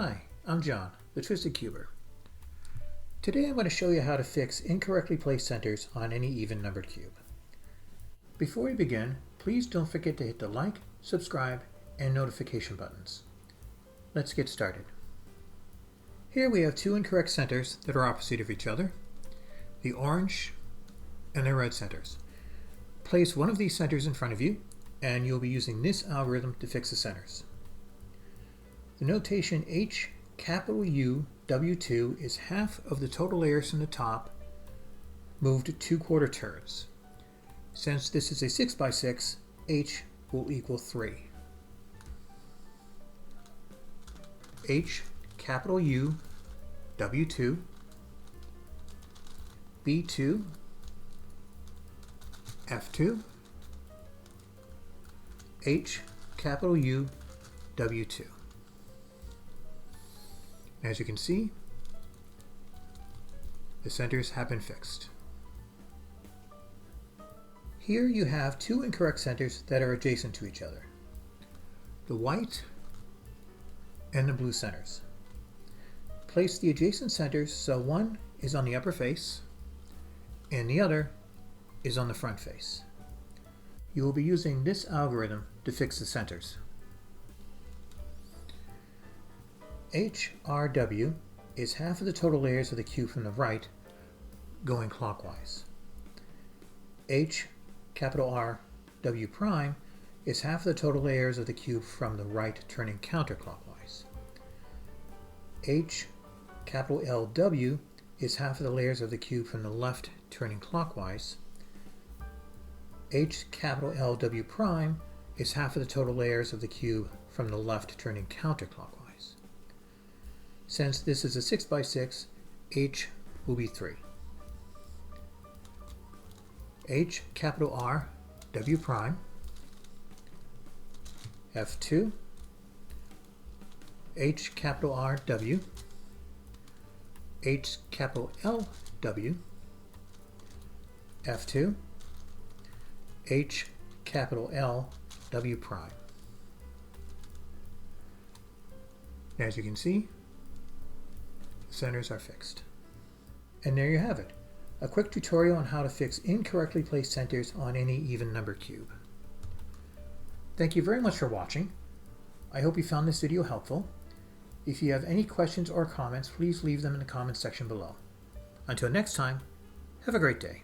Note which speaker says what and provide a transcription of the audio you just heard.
Speaker 1: Hi, I'm John, the Twisted Cuber. Today I'm going to show you how to fix incorrectly placed centers on any even-numbered cube. Before we begin, please don't forget to hit the like, subscribe, and notification buttons. Let's get started. Here we have two incorrect centers that are opposite of each other, the orange and the red centers. Place one of these centers in front of you, and you'll be using this algorithm to fix the centers. The notation H capital U W2 is half of the total layers from the top moved 2/4 turns. Since this is a 6x6, H will equal 3. H capital U W2 B2 F2 H capital U W2. As you can see, the centers have been fixed. Here you have two incorrect centers that are adjacent to each other, the white and the blue centers. Place the adjacent centers so one is on the upper face and the other is on the front face. You will be using this algorithm to fix the centers. HRW is half of the total layers of the cube from the right, going clockwise. H capital R W prime is half of the total layers of the cube from the right, turning counterclockwise. H capital LW is half of the layers of the cube from the left, turning clockwise. H capital LW prime is half of the total layers of the cube from the left, turning counterclockwise. Since this is a 6x6, H will be 3. H capital R W prime F2 H capital R W H capital L W F2 H capital L W prime. As you can see, the centers are fixed. And there you have it, a quick tutorial on how to fix incorrectly placed centers on any even number cube. Thank you very much for watching. I hope you found this video helpful. If you have any questions or comments, please leave them in the comments section below. Until next time, have a great day.